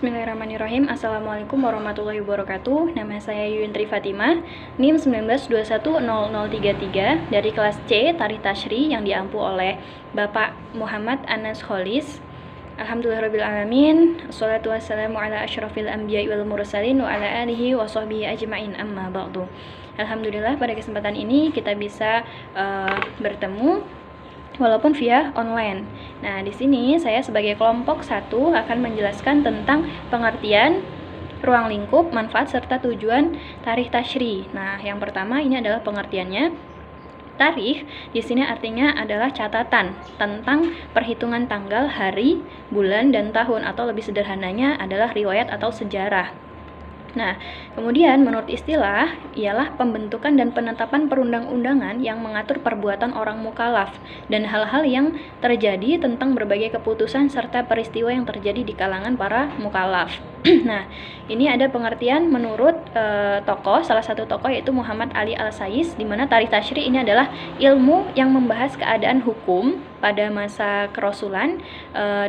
Bismillahirrahmanirrahim. Assalamualaikum warahmatullahi wabarakatuh. Nama saya Yuyuntri Fatimah, NIM 19210033 dari kelas C Tarikh Tasyri yang diampu oleh Bapak Muhammad Anas Kholis. Alhamdulillahirrabbilalamin. Assalatu wassalamu ala asyrafil anbiya'i wal mursalin wa ala alihi wa sahbihi ajma'in, amma ba'du. Alhamdulillah, pada kesempatan ini kita bisa bertemu walaupun via online. Nah, di sini saya sebagai kelompok 1 akan menjelaskan tentang pengertian ruang lingkup, manfaat serta tujuan tarikh tasyri. Nah, yang pertama ini adalah pengertiannya. Tarikh di sini artinya adalah catatan tentang perhitungan tanggal, hari, bulan, dan tahun, atau lebih sederhananya adalah riwayat atau sejarah. Nah, kemudian menurut istilah ialah pembentukan dan penetapan perundang-undangan yang mengatur perbuatan orang mukallaf dan hal-hal yang terjadi tentang berbagai keputusan serta peristiwa yang terjadi di kalangan para mukallaf. Nah, ini ada pengertian menurut salah satu tokoh yaitu Muhammad Ali Al-Sais, di mana tarikh tasyri ini adalah ilmu yang membahas keadaan hukum pada masa kerasulan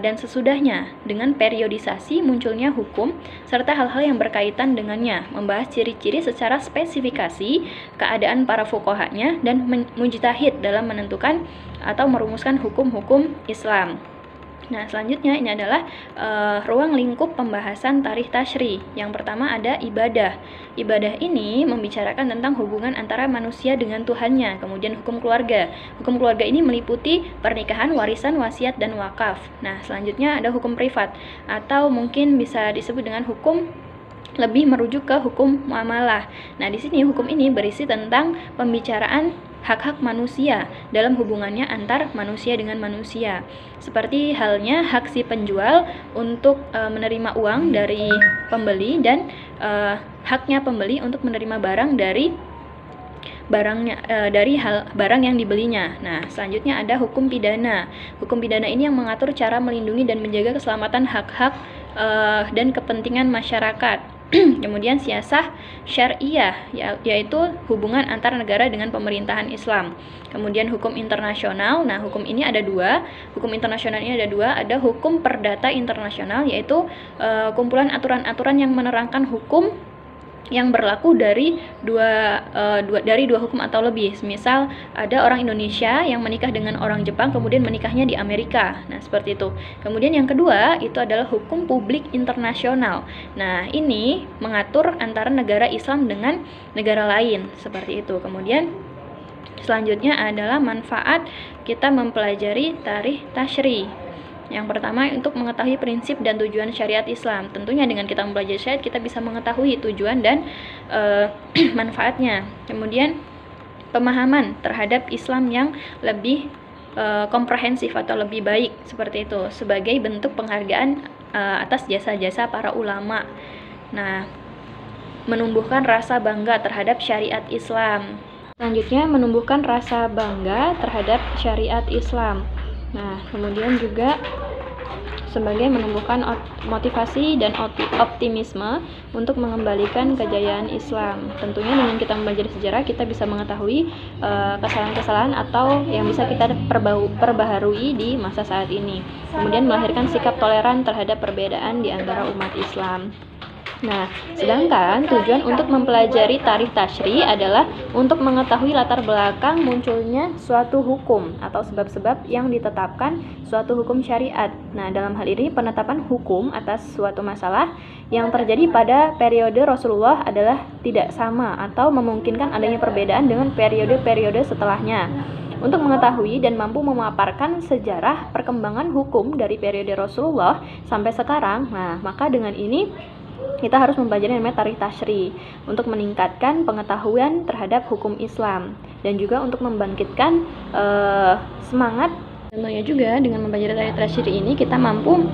dan sesudahnya dengan periodisasi munculnya hukum serta hal-hal yang berkaitan dengannya, membahas ciri-ciri secara spesifikasi keadaan para fuqahanya dan mujtahid dalam menentukan atau merumuskan hukum-hukum Islam. Nah, selanjutnya ini adalah ruang lingkup pembahasan tarikh tasyri. Yang pertama ada ibadah. Ibadah ini membicarakan tentang hubungan antara manusia dengan Tuhannya. Kemudian hukum keluarga. Hukum keluarga ini meliputi pernikahan, warisan, wasiat, dan wakaf. Nah, selanjutnya ada hukum privat, atau mungkin bisa disebut dengan hukum lebih merujuk ke hukum muamalah. Nah, di sini hukum ini berisi tentang pembicaraan hak-hak manusia dalam hubungannya antar manusia dengan manusia. Seperti halnya hak si penjual untuk menerima uang dari pembeli dan haknya pembeli untuk menerima barang dari barang yang dibelinya. Nah, selanjutnya ada hukum pidana. Hukum pidana ini yang mengatur cara melindungi dan menjaga keselamatan hak-hak dan kepentingan masyarakat. Kemudian siasah syariah, yaitu hubungan antar negara dengan pemerintahan Islam. Kemudian hukum internasional. Nah, hukum ini ada dua. Hukum internasional ini ada dua. Ada hukum perdata internasional, yaitu kumpulan aturan-aturan yang menerangkan hukum yang berlaku dari dua hukum atau lebih. Misal ada orang Indonesia yang menikah dengan orang Jepang, kemudian menikahnya di Amerika. Nah, seperti itu. Kemudian yang kedua itu adalah hukum publik internasional. Nah, ini mengatur antara negara Islam dengan negara lain, seperti itu. Kemudian selanjutnya adalah manfaat kita mempelajari tarikh tasyri. Yang pertama, untuk mengetahui prinsip dan tujuan syariat Islam. Tentunya dengan kita mempelajari syariat, kita bisa mengetahui tujuan dan manfaatnya. Kemudian pemahaman terhadap Islam yang lebih komprehensif atau lebih baik, seperti itu, sebagai bentuk penghargaan atas jasa-jasa para ulama. Nah, menumbuhkan rasa bangga terhadap syariat Islam. Selanjutnya, menumbuhkan rasa bangga terhadap syariat Islam. Nah, kemudian juga sebagai menumbuhkan motivasi dan optimisme untuk mengembalikan kejayaan Islam. Tentunya dengan kita mempelajari sejarah, kita bisa mengetahui kesalahan-kesalahan atau yang bisa kita perbaharui di masa saat ini. Kemudian melahirkan sikap toleran terhadap perbedaan di antara umat Islam. Nah, sedangkan tujuan untuk mempelajari tarikh tasyri adalah untuk mengetahui latar belakang munculnya suatu hukum atau sebab-sebab yang ditetapkan suatu hukum syariat. Nah, dalam hal ini penetapan hukum atas suatu masalah yang terjadi pada periode Rasulullah adalah tidak sama atau memungkinkan adanya perbedaan dengan periode-periode setelahnya. Untuk mengetahui dan mampu memaparkan sejarah perkembangan hukum dari periode Rasulullah sampai sekarang, nah, maka dengan ini kita harus mempelajari namanya tarikh tasyri untuk meningkatkan pengetahuan terhadap hukum Islam dan juga untuk membangkitkan semangat. Tentunya juga dengan mempelajari tarikh tasyri ini kita mampu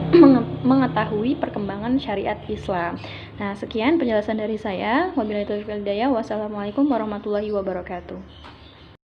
mengetahui perkembangan syariat Islam. Nah, sekian penjelasan dari saya. Wabillahi taufiq wal hidayah. Wassalamualaikum warahmatullahi wabarakatuh.